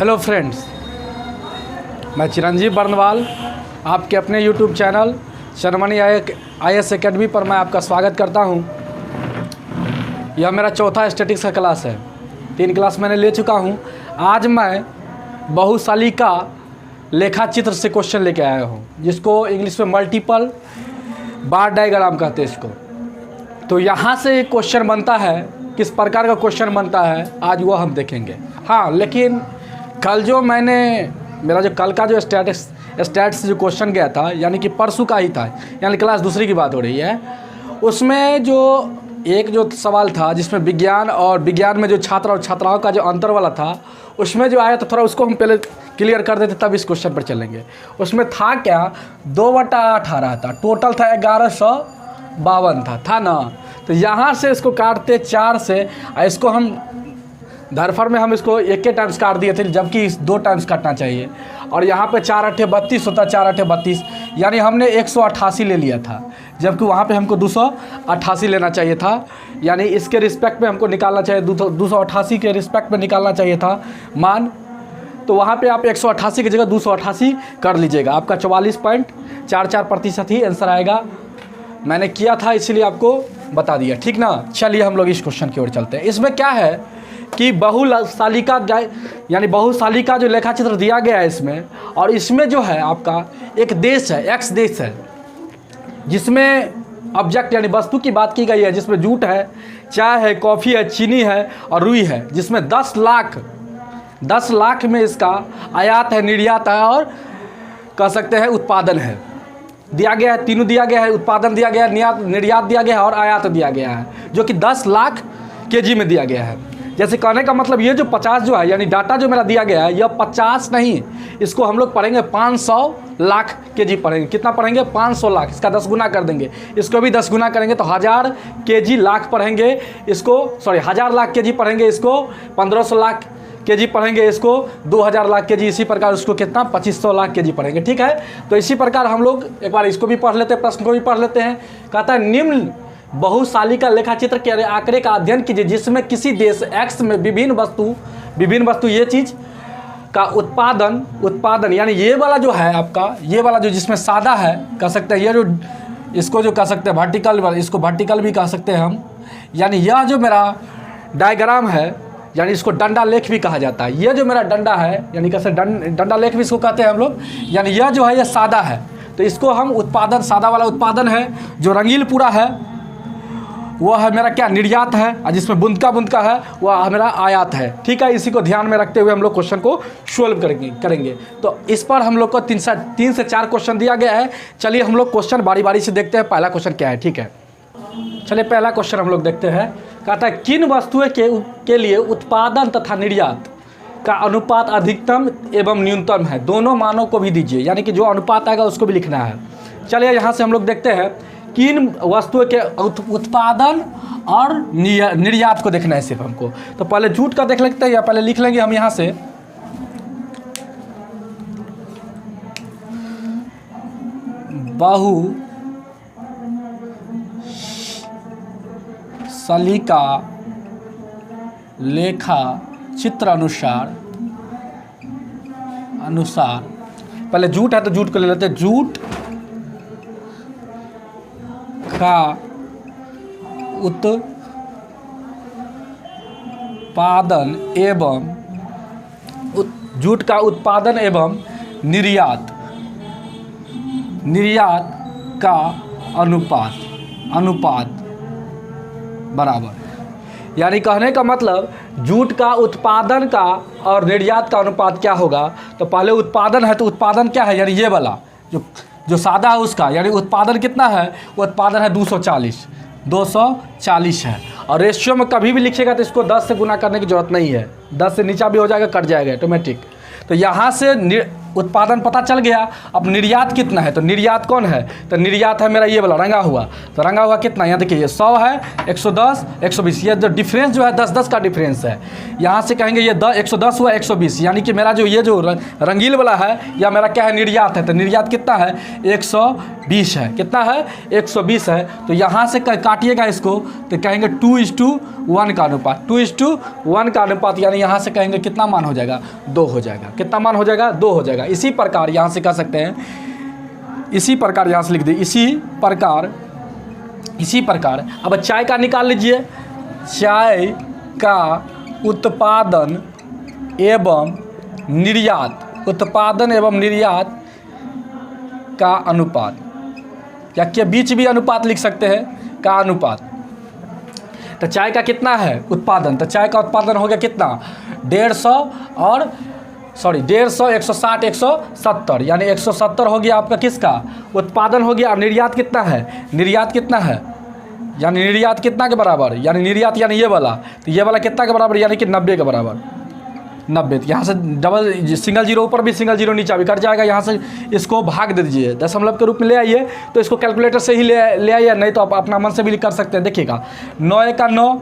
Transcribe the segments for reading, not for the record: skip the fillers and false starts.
Hello friends, मैं चिरंजीव बर्नवाल आपके अपने यूट्यूब चैनल शर्मणी IAS एकेडमी पर मैं आपका स्वागत करता हूं। यह मेरा चौथा स्टैटिक्स का क्लास है। 3 क्लास मैंने ले चुका हूं। आज मैं बहुशालिका लेखा चित्र से क्वेश्चन लेके आया हूं, जिसको इंग्लिश में मल्टीपल बार डायग्राम कहते हैं इसको। तो यहाँ से एक क्वेश्चन बनता है, किस प्रकार का क्वेश्चन बनता है आज वो हम देखेंगे। हाँ, लेकिन कल जो मेरा जो कल का जो स्टैट्स जो क्वेश्चन गया था, यानी कि परसों का ही था, यानी क्लास दूसरी की बात हो रही है, उसमें जो एक जो सवाल था जिसमें विज्ञान में जो छात्र और छात्राओं का जो अंतर वाला था, उसमें जो आया तो थोड़ा उसको हम पहले क्लियर कर देते तब इस क्वेश्चन पर चलेंगे। उसमें था क्या, 2/18 था, टोटल था 1152 था ना। तो यहाँ से इसको काटते 4 से, इसको हम धरफर में हम इसको 1 टाइम्स काट दिए थे, जबकि 2 टाइम्स काटना चाहिए। और यहाँ पे 4 8 32 होता, 4 8 32, यानी हमने 188 ले लिया था, जबकि वहाँ पे हमको 288 लेना चाहिए था। यानी इसके रिस्पेक्ट में हमको निकालना चाहिए, 288 के रिस्पेक्ट में निकालना चाहिए था मान। तो वहाँ पे आप 188 की जगह 288 कर लीजिएगा। आपका 44.44% ही आंसर आएगा। मैंने किया था इसलिए आपको बता दिया, ठीक ना। चलिए हम लोग इस क्वेश्चन की ओर चलते हैं। इसमें क्या है कि बहुशालिका यानी बहुशालिका जो लेखा चित्र दिया गया है इसमें, और इसमें जो है आपका एक देश है, एक्स देश है, जिसमें ऑब्जेक्ट यानी वस्तु की बात की गई है, जिसमें जूट है, चाय है, कॉफ़ी है, चीनी है और रुई है, जिसमें 10 लाख में इसका आयात है, निर्यात है और कह सकते हैं उत्पादन है। दिया गया है, तीनों दिया गया है, उत्पादन दिया गया है, निर्यात दिया गया है और आयात दिया गया है, जो कि 10 लाख केजी में दिया गया है। जैसे कहने का मतलब ये जो 50 जो है, यानी डाटा जो मेरा दिया गया है, यह 50 नहीं, इसको हम लोग पढ़ेंगे 500 लाख केजी पढ़ेंगे। कितना पढ़ेंगे? 500 लाख। इसका 10 गुना कर देंगे, इसको भी 10 गुना करेंगे तो 1000 केजी लाख पढ़ेंगे इसको, 1000 लाख केजी पढ़ेंगे इसको, 1500 लाख केजी पढ़ेंगे इसको, 2000 लाख केजी, इसी प्रकार उसको कितना 2500 लाख केजी पढ़ेंगे। ठीक है, तो इसी प्रकार हम लोग एक बार इसको भी पढ़ लेते हैं, प्रश्न को भी पढ़ लेते हैं। कहता है निम्न बहुशालिका लेखा चित्र के आंकड़े का अध्ययन कीजिए, जिसमें किसी देश X में विभिन्न वस्तु ये चीज़ का उत्पादन यानी ये वाला जो है आपका, ये वाला जो जिसमें सादा है, कह सकते हैं ये जो इसको जो कह सकते हैं वर्टिकल, इसको वर्टिकल भी कह सकते हैं हम। यानी यह जो मेरा डायग्राम है, यानी इसको डंडा लेख भी कहा जाता है। ये जो मेरा डंडा है, यानी कैसे डंडा लेख भी इसको कहते हैं हम लोग। यानी यह जो है ये सादा है, तो इसको हम उत्पादन, सादा वाला उत्पादन है। जो रंगील पूरा है वो है मेरा क्या, निर्यात है, और जिसमें बुंद का है वह मेरा आयात है। ठीक है, इसी को ध्यान में रखते हुए हम लोग क्वेश्चन को सॉल्व करेंगे। तो इस पर हम लोग को 3 से 4 क्वेश्चन दिया गया है। चलिए हम लोग क्वेश्चन बारी बारी से देखते हैं। पहला क्वेश्चन क्या है, ठीक है, चलिए पहला क्वेश्चन हम लोग देखते हैं। कहता है किन वस्तुएं के लिए उत्पादन तथा निर्यात का अनुपात अधिकतम एवं न्यूनतम है। दोनों मानों को भी दीजिए, यानी कि जो अनुपात आएगा उसको भी लिखना है। चलिए यहाँ से हम लोग देखते हैं किन वस्तुओं के उत्पादन और निर्यात को देखना है सिर्फ हमको। तो पहले जूट का देख लेते हैं, या पहले लिख लेंगे हम यहाँ से बहुशालिका लेखा चित्र अनुसार पहले जूट है तो जूट को ले लेते हैं। जूट का उत्पादन एवं निर्यात का अनुपात बराबर, यानी कहने का मतलब जूट का उत्पादन का और निर्यात का अनुपात क्या होगा। तो पहले उत्पादन है, तो उत्पादन क्या है, यानी ये वाला जो सादा है उसका, यानी उत्पादन कितना है, वो उत्पादन है 240 है। और रेशियो में कभी भी लिखिएगा तो इसको 10 से गुना करने की जरूरत नहीं है, 10 से नीचा भी हो जाएगा, कट जाएगा ऑटोमेटिक। तो यहाँ से उत्पादन पता चल गया। अब निर्यात कितना है, तो निर्यात कौन है, तो निर्यात है मेरा ये वाला रंगा हुआ। तो रंगा हुआ कितना, यहाँ देखिए 100 है, 110, 120, ये जो डिफरेंस जो है 10-10 का डिफरेंस है। यहाँ से कहेंगे ये 110 हुआ 120, यानी कि मेरा जो ये जो रंगील वाला है या मेरा क्या है, निर्यात है। तो निर्यात कितना है, 120 120 है। कितना है? 120 है। तो यहाँ से काटिएगा इसको तो कहेंगे 2:1 का अनुपात, 2:1 का अनुपात, यानी यहाँ से कहेंगे कितना मान हो जाएगा? 2 हो जाएगा। कितना मान हो जाएगा? 2 हो जाएगा। इसी प्रकार यहाँ से कह सकते हैं, इसी प्रकार यहाँ से लिख दे, इसी प्रकार अब चाय का निकाल लीजिए। चाय का उत्पादन एवं निर्यात, उत्पादन एवं निर्यात का अनुपात, या के बीच भी अनुपात लिख सकते हैं, का अनुपात। तो चाय का कितना है उत्पादन? तो चाय का उत्पादन हो गया कितना? 150, 160, 170, यानी 170 हो गया आपका किसका? उत्पादन हो गया। और निर्यात कितना है? निर्यात कितना है? यानी निर्यात कितना के बराबर? यानी निर्यात यानी ये वाला, तो ये वाला कितना के बराबर? यानी कि 90 के बराबर। 90, तो यहाँ से डबल सिंगल जीरो ऊपर भी, सिंगल जीरो नीचे भी कट जाएगा। यहाँ से इसको भाग दे दीजिए, दशमलव के रूप में ले आइए। तो इसको कैलकुलेटर से ही ले आइए, नहीं तो आप अपना मन से भी कर सकते हैं। देखिएगा 9 का 9,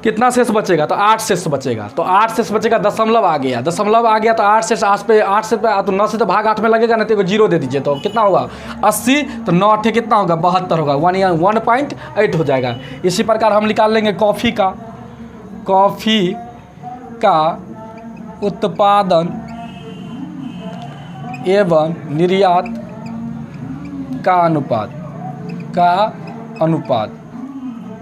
कितना शेष बचेगा? तो 8 शेष बचेगा। तो 8 शेष बचेगा, दशमलव आ गया, दशमलव आ गया। तो 8 से 8 पे 8 से तो 9 से तो भाग 8 में लगेगा, नहीं तो जीरो दे दीजिए। तो कितना होगा? 80। तो 9 8 कितना होगा? 72 होगा। 1.8 हो जाएगा। इसी प्रकार हम निकाल लेंगे कॉफ़ी का उत्पादन एवं निर्यात का अनुपात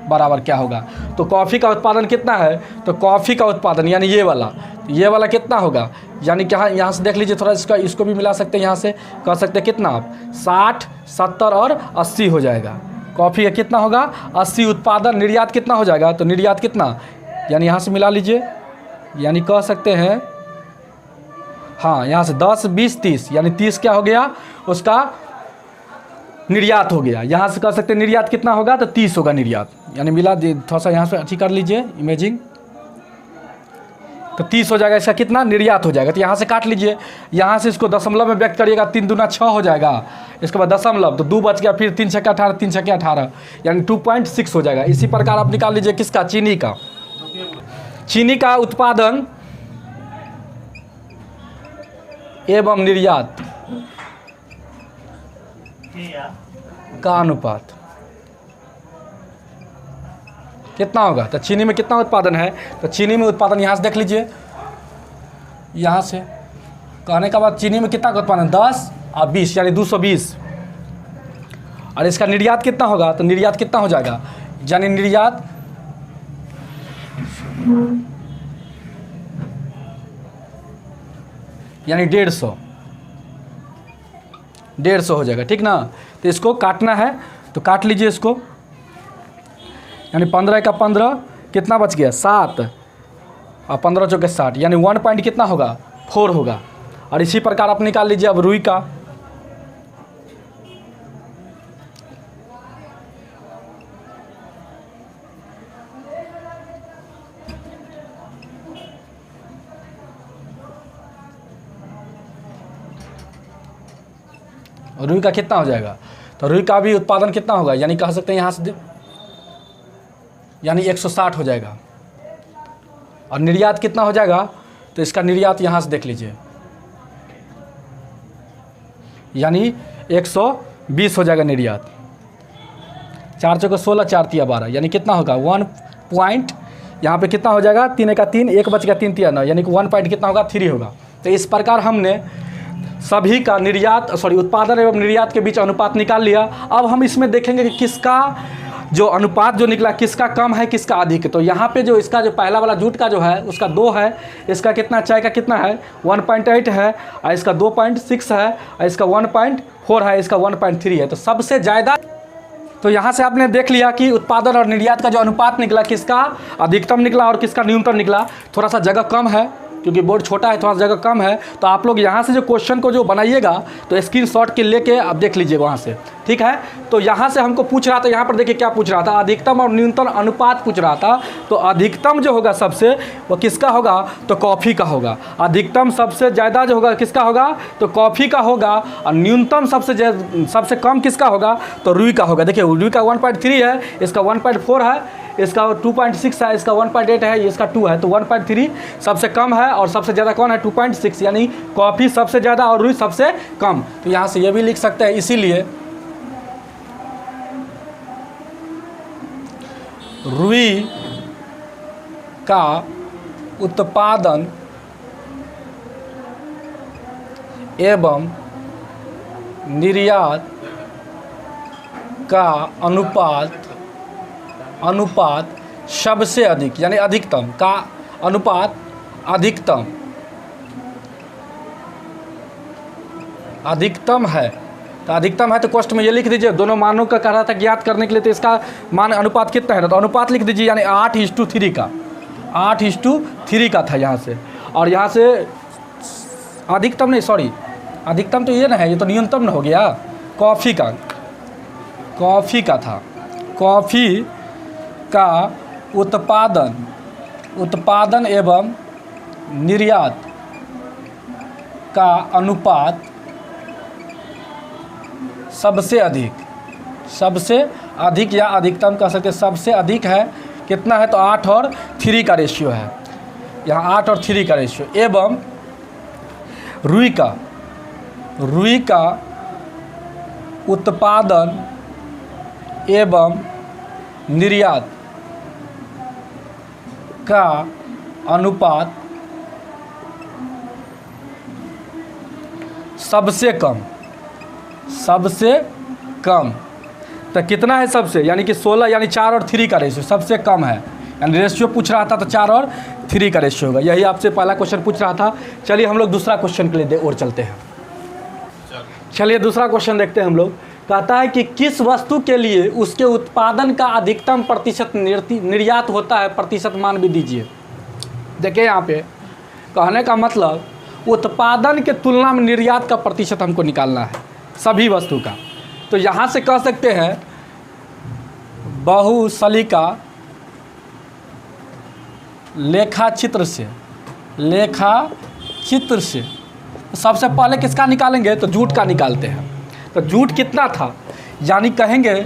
बराबर क्या होगा? तो कॉफ़ी का उत्पादन कितना है? तो कॉफ़ी का उत्पादन यानी ये वाला कितना होगा? यानी क्या, यहाँ से देख लीजिए थोड़ा, इसको भी मिला सकते हैं। यहाँ से कह सकते हैं कितना आप? 60, 70 और 80 हो जाएगा। कॉफ़ी का कितना होगा? 80 उत्पादन। निर्यात कितना हो जाएगा? तो निर्यात कितना, यानी यहाँ से मिला लीजिए, यानी कह सकते हैं, हाँ, यहाँ से 10, 20, 30, यानी 30 क्या हो गया? उसका निर्यात हो गया। यहाँ से कह सकते हैं निर्यात कितना होगा? तो 30 होगा निर्यात। यानी मिला, थोड़ा सा यहाँ से अच्छी कर लीजिए इमेजिंग, तो 30 हो जाएगा। इसका कितना? निर्यात हो जाएगा। तो यहाँ से काट लीजिए, यहाँ से इसको दशमलव में व्यक्त करिएगा, 3 दूना 6 हो जाएगा। इसके बाद दशमलव, तो 2 बच गया, फिर 3 छक्का 18, 3 छक्के 18, यानी 2.6 हो जाएगा। इसी प्रकार आप निकाल लीजिए किसका? चीनी का उत्पादन एवं निर्यात का अनुपात कितना होगा? तो चीनी में कितना उत्पादन है? तो चीनी में उत्पादन यहाँ से देख लीजिए, यहाँ से कहने का बाद चीनी में कितना का उत्पादन? 10 और 20, यानी 220। और इसका निर्यात कितना होगा? तो निर्यात कितना हो जाएगा? यानी निर्यात यानी 150 हो जाएगा। ठीक ना? तो इसको काटना है, तो काट लीजिए इसको, यानी 15 का 15 कितना बच गया? 7 और 15 चौके 60, यानी 1 पॉइंट कितना होगा? 4 होगा। और इसी प्रकार आप निकाल लीजिए अब रुई का। रुई का कितना हो जाएगा? तो रुई का भी उत्पादन कितना होगा? यानी कह सकते हैं यहाँ से, यानी 160 हो जाएगा। और निर्यात कितना हो जाएगा? तो इसका निर्यात यहाँ से देख लीजिए, यानी 120 हो जाएगा निर्यात। 4 चौके 16, 4 तिया 12, यानी कितना होगा? 1 पॉइंट, यहाँ पे कितना हो जाएगा? 3 का 3, 1 बच गया, 3 तिया 9, यानी कि 1 पॉइंट कितना होगा? 3 होगा। तो इस प्रकार हमने सभी का उत्पादन एवं निर्यात के बीच अनुपात निकाल लिया। अब हम इसमें देखेंगे कि किसका जो अनुपात जो निकला, किसका कम है, किसका अधिक है। तो यहाँ पे जो इसका जो पहला वाला जूट का जो है उसका 2 है, इसका कितना? चाय का कितना है? 1.8 है, और इसका 2.6 है, और इसका 1.4 है, इसका 1.3 है। तो सबसे ज़्यादा, तो यहाँ से आपने देख लिया कि उत्पादन और निर्यात का जो अनुपात निकला, किसका अधिकतम निकला और किसका न्यूनतम निकला। थोड़ा सा जगह कम है क्योंकि बोर्ड छोटा है, थोड़ा सा जगह कम है। तो आप लोग यहाँ से जो क्वेश्चन को जो बनाइएगा तो स्क्रीनशॉट के लेके आप देख लीजिए वहाँ से, ठीक है। तो यहाँ से हमको पूछ रहा था, यहाँ पर देखिए क्या पूछ रहा था, अधिकतम और न्यूनतम अनुपात पूछ रहा था। तो अधिकतम जो होगा सबसे, वो किसका होगा? तो कॉफ़ी का होगा। अधिकतम सबसे ज़्यादा जो होगा किसका होगा? तो कॉफ़ी का होगा। और न्यूनतम सबसे कम किसका होगा? तो रुई का होगा। देखिए रुई का 1.3 है, इसका 1.4 है, इसका 2.6 है, इसका 1.8 है, इसका 2 है, तो 1.3 सबसे कम है और सबसे ज़्यादा कौन है 2.6, यानी कॉफ़ी सबसे ज़्यादा और रुई सबसे कम। तो यहाँ से ये भी लिख सकते हैं, इसीलिए रुई का उत्पादन एवं निर्यात का अनुपात सबसे अधिक, यानी अधिकतम का अनुपात अधिकतम है। तो अधिकतम है तो कॉस्ट में ये लिख दीजिए। दोनों मानों का कह रहा था ज्ञात करने के लिए, तो इसका मान अनुपात कितना है, तो अनुपात लिख दीजिए, यानी 8:3 का 8:3 का था यहाँ से। और यहाँ से अधिकतम नहीं, सॉरी अधिकतम तो ये ना है, ये तो न्यूनतम ना हो गया, कॉफ़ी का था। कॉफ़ी का उत्पादन एवं निर्यात का अनुपात सबसे अधिक या अधिकतम कह सकते, सबसे अधिक है। कितना है, तो 8 और 3 का रेशियो है, यहाँ 8 और 3 का रेशियो। एवं रुई का उत्पादन एवं निर्यात का अनुपात सबसे कम। तो कितना है सबसे, यानी कि 16, यानी 4 और 3 का रेशियो सबसे कम है। यानी रेशियो पूछ रहा था तो 4 और 3 का रेशियो होगा। यही आपसे पहला क्वेश्चन पूछ रहा था। चलिए हम लोग दूसरा क्वेश्चन के लिए और चलते हैं। चलिए दूसरा क्वेश्चन देखते हैं हम लोग। कहता है कि किस वस्तु के लिए उसके उत्पादन का अधिकतम प्रतिशत निर्यात होता है, प्रतिशत मान भी दीजिए। देखिए यहाँ पे कहने का मतलब उत्पादन के तुलना में निर्यात का प्रतिशत हमको निकालना है सभी वस्तु का। तो यहाँ से कह सकते हैं बहुशलिका लेखा चित्र से सबसे पहले किसका निकालेंगे, तो जूट का निकालते हैं। तो जूट कितना था, यानी कहेंगे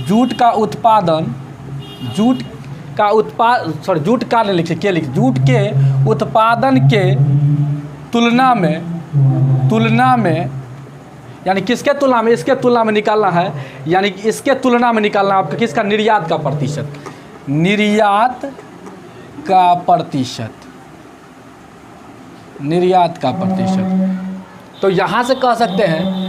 जूट का उत्पादन के तुलना में यानी किसके तुलना में, इसके तुलना में निकालना है, यानी इसके तुलना में निकालना आपका किसका, निर्यात का प्रतिशत। तो यहाँ से कह सकते हैं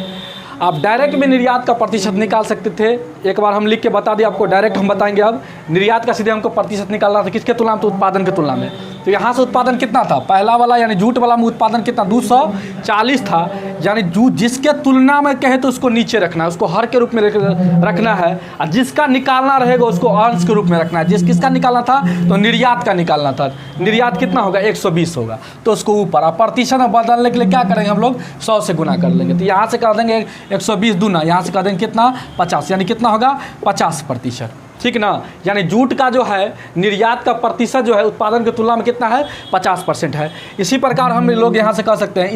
आप डायरेक्ट में निर्यात का प्रतिशत निकाल सकते थे। एक बार हम लिख के बता दिए आपको, डायरेक्ट हम बताएंगे। अब निर्यात का सीधे हमको प्रतिशत निकालना था, किसके तुलना में, तो उत्पादन के तुलना में। तो यहाँ से उत्पादन कितना था, पहला वाला यानी जूट वाला में उत्पादन कितना 240 था, यानी जूट जिसके तुलना में कहे तो उसको नीचे रखना है, उसको हर के रूप में रखना है, और जिसका निकालना रहेगा उसको अंश के रूप में रखना है। किसका निकालना था, तो निर्यात का निकालना था। निर्यात कितना होगा, 120 होगा, तो उसको ऊपर। और प्रतिशत में बदलने के लिए क्या करेंगे हम लोग, 100 से गुना कर लेंगे। तो यहाँ से कर देंगे 120 दूना, यहाँ से कर देंगे कितना 50, यानी कितना होगा 50%, ठीक ना। यानी जूट का जो है निर्यात का प्रतिशत जो है उत्पादन की तुलना में कितना है, 50% है। इसी प्रकार हम लोग यहाँ से कह सकते हैं,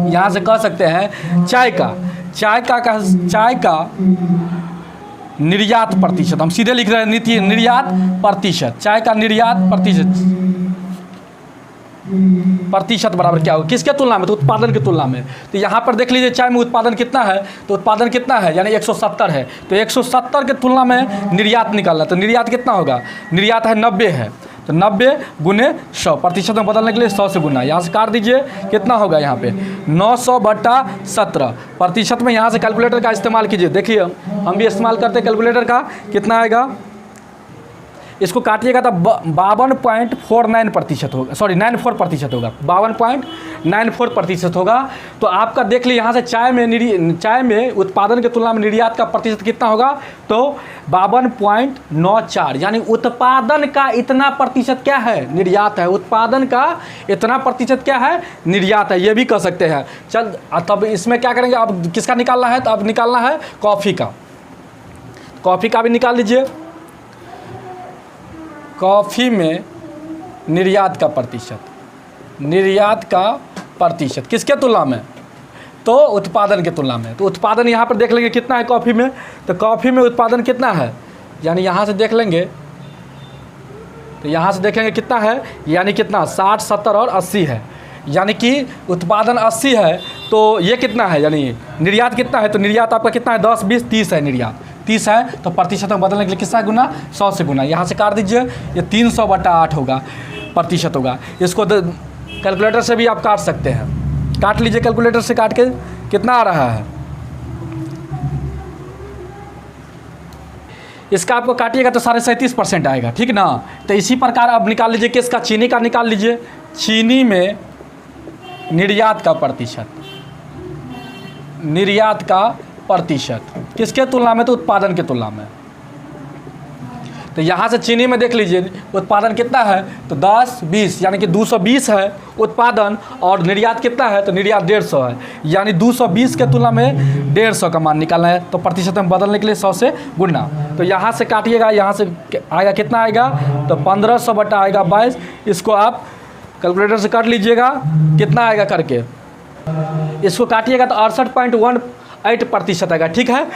यहाँ से कह सकते हैं चाय का निर्यात प्रतिशत। हम सीधे लिख रहे हैं निर्यात प्रतिशत। चाय का निर्यात प्रतिशत बराबर क्या होगा, किसके तुलना में, तो उत्पादन की तुलना में। तो यहाँ पर देख लीजिए चाय में उत्पादन कितना है, तो उत्पादन कितना है, यानी 170 है। तो 170 के तुलना में निर्यात निकालना, तो निर्यात कितना होगा, निर्यात है 90 है, तो 90 गुने 100, प्रतिशत में बदलने के लिए 100 से गुना। यहाँ से काट दीजिए, कितना होगा यहाँ पे 900/17। प्रतिशत में यहाँ से कैलकुलेटर का इस्तेमाल कीजिए। देखिए हम भी इस्तेमाल करते हैं कैलकुलेटर का, कितना आएगा, इसको काटिएगा तो 52.49% होगा, सॉरी 94% होगा, 52.94% होगा। तो आपका देख लीजिए यहाँ से चाय में उत्पादन की तुलना में निर्यात का प्रतिशत कितना होगा, तो 52.94, यानी उत्पादन का इतना प्रतिशत क्या है, निर्यात है। उत्पादन का इतना प्रतिशत क्या है, निर्यात है, ये भी कह सकते हैं। चल तब इसमें क्या करेंगे, अब किसका निकालना है, तो अब निकालना है कॉफ़ी का भी निकाल लीजिए। कॉफ़ी में निर्यात का प्रतिशत किसके तुलना में, तो उत्पादन के तुलना में। तो उत्पादन यहाँ पर देख लेंगे कितना है कॉफ़ी में, तो कॉफ़ी में उत्पादन कितना है, यानी यहाँ से देख लेंगे, तो यहाँ से देखेंगे कितना है, यानी कितना 60, 70 और 80 है, यानी कि उत्पादन 80 है, तो ये कितना है, यानी निर्यात कितना है, तो निर्यात आपका कितना है 10, 20, 30 है, निर्यात 30 है, तो प्रतिशत में बदलने के लिए किसका गुना, 100 से गुना, यहाँ से काट दीजिए, ये 300/8 होगा, प्रतिशत होगा। इसको कैलकुलेटर से भी आप काट सकते हैं, काट लीजिए कैलकुलेटर से, काट के कितना आ रहा है, इसका आपको काटिएगा तो 37.5% आएगा, ठीक ना। तो इसी प्रकार आप निकाल लीजिए किसका, चीनी का निकाल लीजिए, चीनी में निर्यात का प्रतिशत, निर्यात का प्रतिशत किसके तुलना में, तो उत्पादन के तुलना में। तो यहाँ से चीनी में देख लीजिए उत्पादन कितना है, तो 10, 20, यानी कि 220 है उत्पादन, और निर्यात कितना है, तो निर्यात 150 है, यानी 220 के तुलना में 150 का मान निकालना है, तो प्रतिशत में बदलने के लिए 100 से गुना। तो यहाँ से काटिएगा, यहाँ से आएगा कितना आएगा, तो 1500/22, इसको आप कैलकुलेटर से काट लीजिएगा, कितना आएगा करके, इसको काटिएगा तो 68.18% आएगा, ठीक है।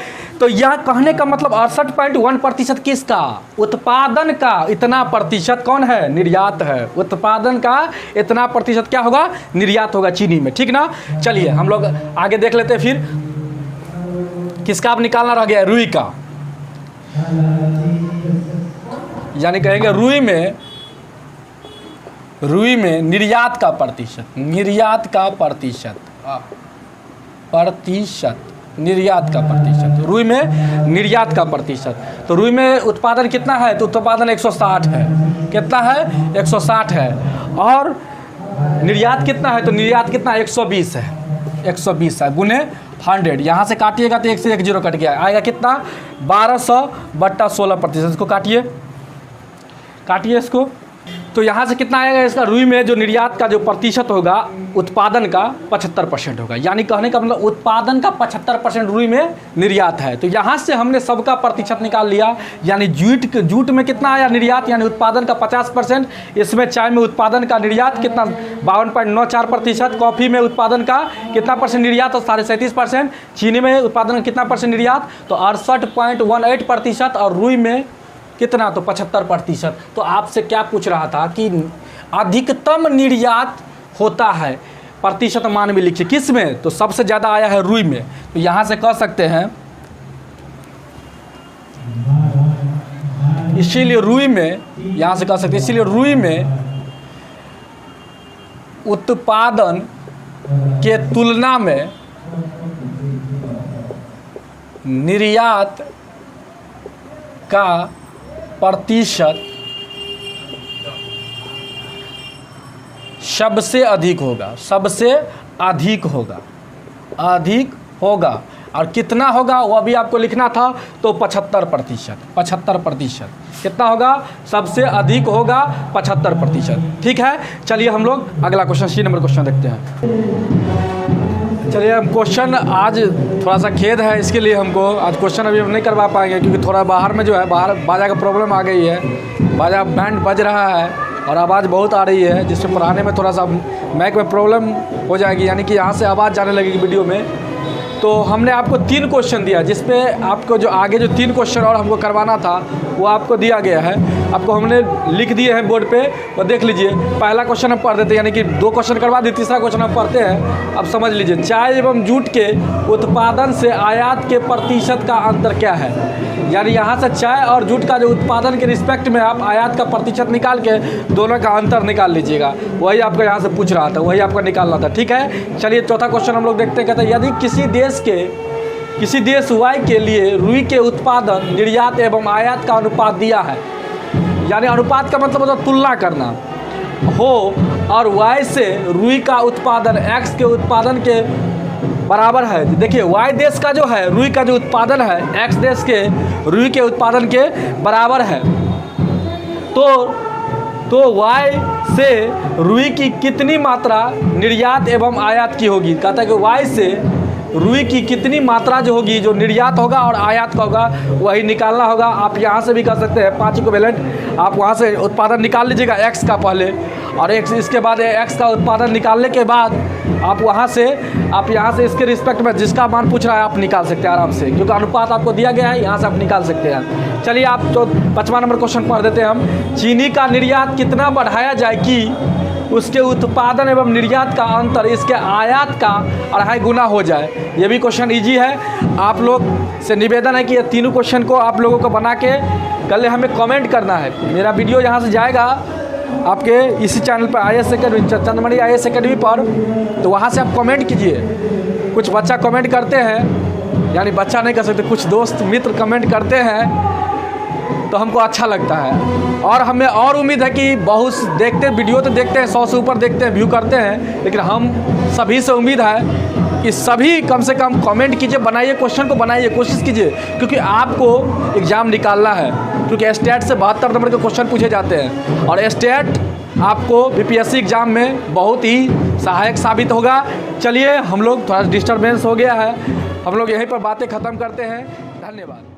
तो यह कहने का मतलब 68.1% किसका, उत्पादन का इतना प्रतिशत कौन है, निर्यात है, उत्पादन का इतना प्रतिशत क्या होगा, निर्यात होगा चीनी में, ठीक ना। चलिए हम लोग आगे देख लेते हैं, फिर किसका अब निकालना रह गया, रुई का, यानी कहेंगे रुई में निर्यात का प्रतिशत, निर्यात का प्रतिशत, निर्यात का प्रतिशत, रुई में निर्यात का प्रतिशत। तो रुई में उत्पादन कितना है, तो उत्पादन 160 है, कितना है 160 है, और निर्यात कितना है, तो निर्यात कितना 120 है, 120 है गुने 100, यहाँ से काटिएगा तो 1 से 1 0 कट गया, आएगा कितना 1200/16%, इसको काटिए इसको, तो यहाँ से कितना आएगा इसका, रुई में जो निर्यात का जो प्रतिशत होगा उत्पादन का 75% होगा, यानी कहने का मतलब उत्पादन का 75% रुई में निर्यात है। तो यहाँ से हमने सबका प्रतिशत निकाल लिया, यानी जूट में कितना आया निर्यात, यानी उत्पादन का 50%, इसमें चाय में उत्पादन का निर्यात कितना 52.94%, कॉफ़ी में उत्पादन का कितना परसेंट निर्यात, तो 37.5%, चीनी में उत्पादन का कितना परसेंट निर्यात, तो 68.18%, और रुई में कितना, तो 75%। तो आपसे क्या पूछ रहा था कि अधिकतम निर्यात होता है, प्रतिशत मान में लिखिए, किस में, तो सबसे ज़्यादा आया है रुई में। तो यहाँ से कह सकते हैं, इसीलिए रुई में, यहाँ से कह सकते हैं इसीलिए रुई में उत्पादन के तुलना में निर्यात का प्रतिशत सबसे अधिक होगा, सबसे अधिक होगा, और कितना होगा वो अभी आपको लिखना था, तो 75%, कितना होगा, सबसे अधिक होगा 75%, ठीक है। चलिए हम लोग अगला क्वेश्चन, सी नंबर क्वेश्चन देखते हैं। चलिए हम क्वेश्चन, आज थोड़ा सा खेद है इसके लिए, हमको आज क्वेश्चन अभी हम नहीं करवा पाएंगे, क्योंकि थोड़ा बाहर में जो है, बाहर बाजा का प्रॉब्लम आ गई है, बाजा बैंड बज रहा है और आवाज़ बहुत आ रही है, जिससे पढ़ाने में थोड़ा सा माइक में प्रॉब्लम हो जाएगी, यानी कि यहाँ से आवाज़ जाने लगेगी वीडियो में। तो हमने आपको 3 क्वेश्चन दिया, जिसपे आपको जो आगे जो 3 क्वेश्चन और हमको करवाना था वो आपको दिया गया है, आपको हमने लिख दिए हैं बोर्ड पे, और देख लीजिए। पहला क्वेश्चन हम पढ़ देते हैं, यानी कि 2 क्वेश्चन करवा दिए, तीसरा क्वेश्चन हम पढ़ते हैं। अब समझ लीजिए, चाय एवं जूट के उत्पादन से आयात के प्रतिशत का अंतर क्या है, यानी यहाँ से चाय और जूट का जो उत्पादन के रिस्पेक्ट में आप आयात का प्रतिशत निकाल के दोनों का अंतर निकाल लीजिएगा, वही आपको यहाँ से पूछ रहा था, वही आपको निकालना था, ठीक है। चलिए चौथा क्वेश्चन हम लोग देखते हैं, कहते हैं यदि किसी देश वाई के लिए रुई के उत्पादन, निर्यात एवं आयात का अनुपात दिया है, यानी अनुपात का मतलब होता है तुलना करना हो, और वाई से रुई का उत्पादन एक्स के उत्पादन के बराबर है। देखिए वाई देश का जो है रुई का जो उत्पादन है एक्स देश के रुई के उत्पादन के बराबर है, तो वाई से रुई की कितनी मात्रा निर्यात एवं आयात की होगी। कहता है कि वाई से रुई की कितनी मात्रा जो होगी, जो निर्यात होगा और आयात का होगा, वही निकालना होगा। आप यहाँ से भी कर सकते हैं 5 इक्विवेलेंट, आप वहाँ से उत्पादन निकाल लीजिएगा एक्स का पहले, और एक्स इसके बाद एक्स का उत्पादन निकालने के बाद आप वहाँ से आप यहाँ से इसके रिस्पेक्ट में जिसका मान पूछ रहा है आप निकाल सकते हैं आराम से, क्योंकि अनुपात आपको दिया गया है, यहाँ से आप निकाल सकते हैं। चलिए आप तो 5वां नंबर क्वेश्चन पढ़ देते हैं हम। चीनी का निर्यात कितना बढ़ाया जाए कि उसके उत्पादन एवं निर्यात का अंतर इसके आयात का 2.5 गुना हो जाए। ये भी क्वेश्चन ईजी है। आप लोग से निवेदन है कि ये तीनों क्वेश्चन को आप लोगों को बना के कल हमें कमेंट करना है। मेरा वीडियो यहाँ से जाएगा आपके इसी चैनल पर IAS academy, Chandramani IAS academy पर, तो वहाँ से आप कमेंट कीजिए। कुछ बच्चा कमेंट करते हैं, यानी बच्चा नहीं कर सकते, कुछ दोस्त मित्र कमेंट करते हैं तो हमको अच्छा लगता है। और हमें और उम्मीद है कि बहुत देखते वीडियो तो देखते हैं, 100 से ऊपर देखते हैं, व्यू करते हैं, लेकिन हम सभी से उम्मीद है कि सभी कम से कम कमेंट कीजिए, बनाइए, क्वेश्चन को बनाइए, कोशिश कीजिए, क्योंकि आपको एग्ज़ाम निकालना है। क्योंकि स्टेट से 72 नंबर के क्वेश्चन पूछे जाते हैं और स्टेट आपको BPSC एग्ज़ाम में बहुत ही सहायक साबित होगा। चलिए हम लोग थोड़ा डिस्टर्बेंस हो गया है, हम लोग यहीं पर बातें ख़त्म करते हैं। धन्यवाद।